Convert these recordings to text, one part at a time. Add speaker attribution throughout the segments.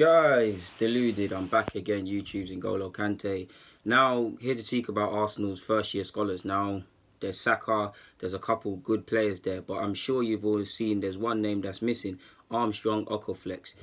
Speaker 1: Guys, deluded. I'm back again. YouTube's N'Golo Kante. Now here to speak about Arsenal's first year scholars. Now there's Saka. There's a couple good players there, but I'm sure you've all seen there's one name that's missing. Armstrong Okoflex.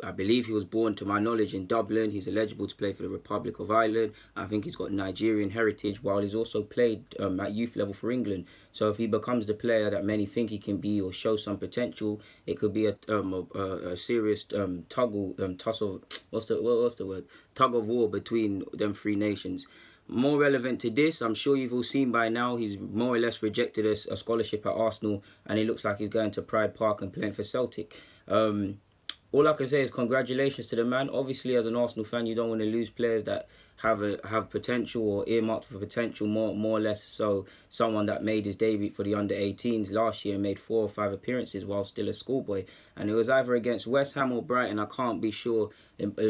Speaker 1: I believe he was born, to my knowledge, in Dublin. He's eligible to play for the Republic of Ireland. I think he's got Nigerian heritage, while he's also played at youth level for England. So if he becomes the player that many think he can be, or show some potential, it could be a serious tussle. What's the word? Tug of war between them three nations. More relevant to this, I'm sure you've all seen by now, he's more or less rejected a scholarship at Arsenal, and it looks like he's going to Pride Park and playing for Celtic. All I can say is congratulations to the man. Obviously, as an Arsenal fan, you don't want to lose players that have potential or earmarked for potential, more or less. So someone that made his debut for the under-18s last year, made 4 or 5 appearances while still a schoolboy, and it was either against West Ham or Brighton. I can't be sure.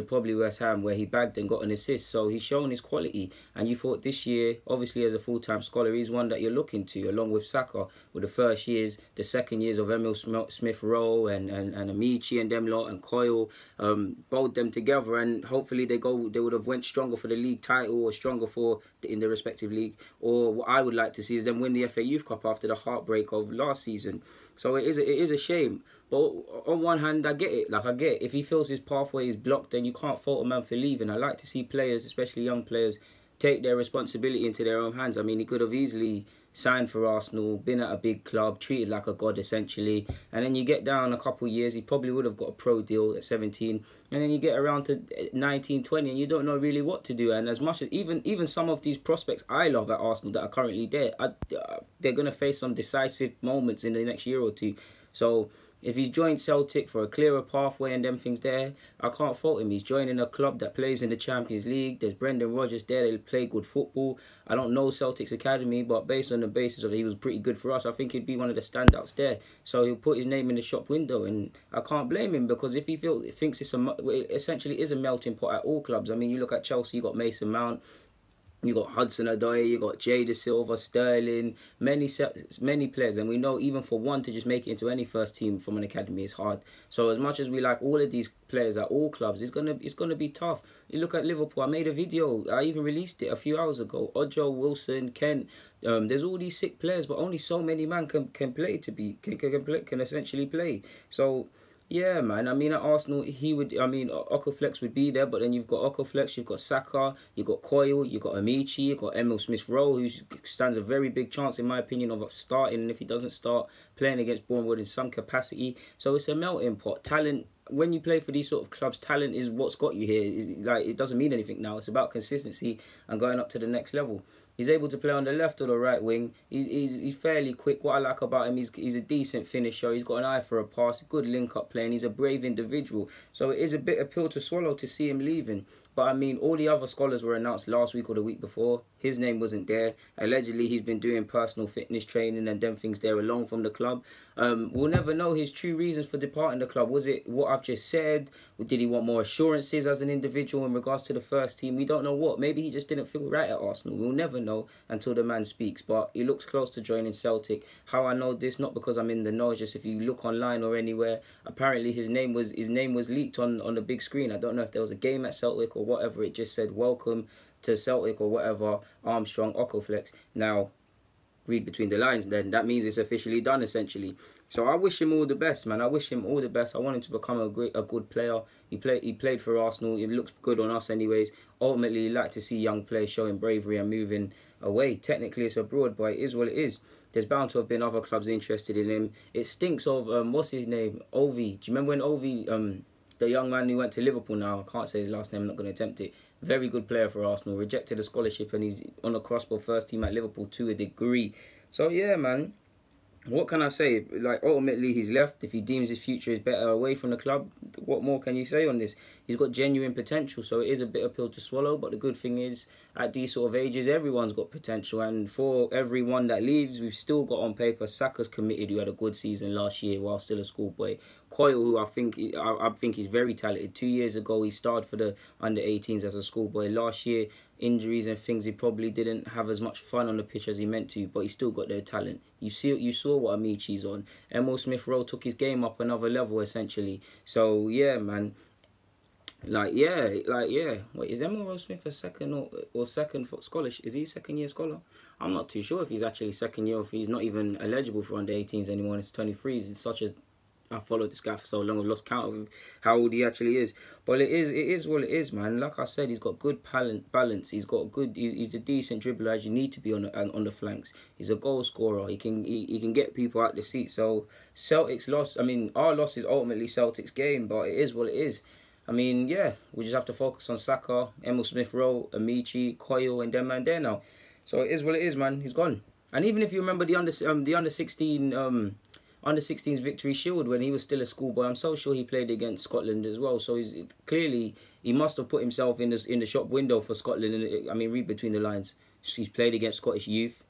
Speaker 1: Probably West Ham, where he bagged and got an assist. So he's shown his quality, and you thought this year, obviously as a full-time scholar, he's one that you're looking to, along with Saka, with the first years, the second years of Emil Smith-Rowe and Amici and them lot and Coyle, both them together, and hopefully they would have went stronger for the league title, or stronger in the respective league. Or what I would like to see is them win the FA Youth Cup after the heartbreak of last season. So it is a shame. But on one hand, I get it. I get it. If he feels his pathway is blocked, then you can't fault a man for leaving. I like to see players, especially young players, take their responsibility into their own hands. I mean, he could have easily signed for Arsenal, been at a big club, treated like a god essentially, and then you get down a couple of years, he probably would have got a pro deal at 17, and then you get around to 19, 20, and you don't know really what to do. And as much as even some of these prospects I love at Arsenal that are currently there, they're going to face some decisive moments in the next year or two. So if he's joined Celtic for a clearer pathway and them things there, I can't fault him. He's joining a club that plays in the Champions League. There's Brendan Rodgers there. They play good football. I don't know Celtic's academy, but based on the basis of he was pretty good for us, I think he'd be one of the standouts there. So he'll put his name in the shop window, and I can't blame him, because if he thinks it essentially is a melting pot at all clubs. I mean, you look at Chelsea, you got Mason Mount, you got Hudson-Odoi, you got Jay De Silva, Sterling, many players. And we know even for one to just make it into any first team from an academy is hard. So as much as we like all of these players at all clubs, it's gonna be tough. You look at Liverpool. I made a video. I even released it a few hours ago. Ojo, Wilson, Kent. There's all these sick players, but only so many man can essentially play. So yeah, man. I mean, at Arsenal, Okoflex would be there, but then you've got Okoflex, you've got Saka, you've got Coyle, you've got Amici, you've got Emil Smith-Rowe, who stands a very big chance, in my opinion, of starting, and if he doesn't start, playing against Bournemouth in some capacity. So it's a melting pot. Talent, when you play for these sort of clubs, talent is what's got you here. It doesn't mean anything now. It's about consistency and going up to the next level. He's able to play on the left or the right wing. He's fairly quick. What I like about him, he's a decent finisher. He's got an eye for a pass, good link-up play, and he's a brave individual. So it is a bit of pill to swallow to see him leaving. But I mean, all the other scholars were announced last week or the week before. His name wasn't there. Allegedly, he's been doing personal fitness training and them things there along from the club. We'll never know his true reasons for departing the club. Was it what I've just said? Or did he want more assurances as an individual in regards to the first team? We don't know what. Maybe he just didn't feel right at Arsenal. We'll never know until the man speaks. But he looks close to joining Celtic. How I know this? Not because I'm in the know. Just if you look online or anywhere, apparently his name was leaked on the big screen. I don't know if there was a game at Celtic or whatever. It just said welcome to Celtic or whatever, Armstrong Okoflex. Now, read between the lines, then that means it's officially done essentially. So I wish him all the best, man. I wish him all the best. I want him to become a good player. He played for Arsenal. It looks good on us anyways. Ultimately, you like to see young players showing bravery and moving away. Technically it's abroad, but it is what it is. There's bound to have been other clubs interested in him. It stinks of what's his name, Ovi. Do you remember when Ovi, the young man who went to Liverpool now, I can't say his last name, I'm not going to attempt it. Very good player for Arsenal. Rejected a scholarship and he's on a crossbar first team at Liverpool to a degree. So yeah, man. What can I say? Like, ultimately, he's left. If he deems his future is better away from the club, what more can you say on this? He's got genuine potential, so it is a bitter pill to swallow. But the good thing is, at these sort of ages, everyone's got potential. And for everyone that leaves, we've still got on paper Saka's committed, who had a good season last year while still a schoolboy. Coyle, who I think he's very talented. 2 years ago, he started for the under-18s as a schoolboy. Last year, injuries and things, he probably didn't have as much fun on the pitch as he meant to, but he still got their talent. You saw what Amici's on. Emil Smith-Rowe took his game up another level essentially. So yeah, man. Like, yeah. Wait, is Emma Smith a second or second for scholarship? Is he second year scholar? I'm not too sure if he's actually second year or if he's not even eligible for under 18s anymore. It's 23. It's such a I followed this guy for so long, I've lost count of how old he actually is. But it is what it is, man. Like I said, he's got good balance. He's got good. He's a decent dribbler as you need to be on the flanks. He's a goal scorer. He can get people out the seat. So Celtics lost. I mean, our loss is ultimately Celtics' game, but it is what it is. I mean, yeah, we just have to focus on Saka, Emil Smith Rowe, Amici, Coyle, and them man there now. So it is what it is, man. He's gone. And even if you remember the under 16 under 16's victory shield when he was still a schoolboy, I'm so sure he played against Scotland as well. So he must have put himself in the shop window for Scotland. And I mean, read between the lines. He's played against Scottish youth.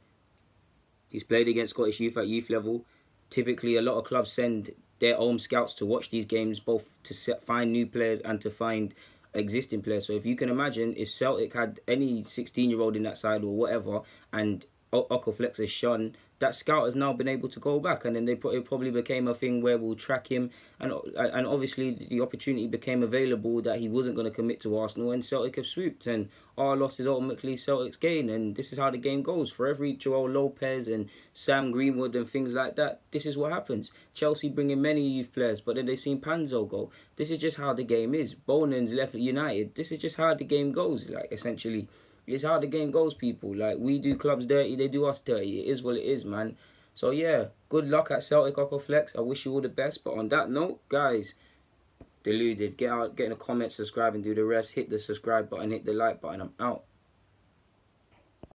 Speaker 1: He's played against Scottish youth at youth level. Typically, a lot of clubs send their own scouts to watch these games, both to find new players and to find existing players. So if you can imagine, if Celtic had any 16-year-old in that side or whatever, and Okoflex has shone, that scout has now been able to go back, and then it probably became a thing where we'll track him, and obviously the opportunity became available that he wasn't going to commit to Arsenal, and Celtic have swooped, and our loss is ultimately Celtic's gain, and this is how the game goes. For every Joel Lopez and Sam Greenwood and things like that, this is what happens. Chelsea bring in many youth players, but then they've seen Panzo go. This is just how the game is. Bonan's left at United. This is just how the game goes, like, essentially. It's how the game goes, people. Like, we do clubs dirty, they do us dirty. It is what it is, man. So, yeah, good luck at Celtic Okoflex. I wish you all the best. But on that note, guys, deluded. Get in the comments, subscribe, and do the rest. Hit the subscribe button, hit the like button. I'm out.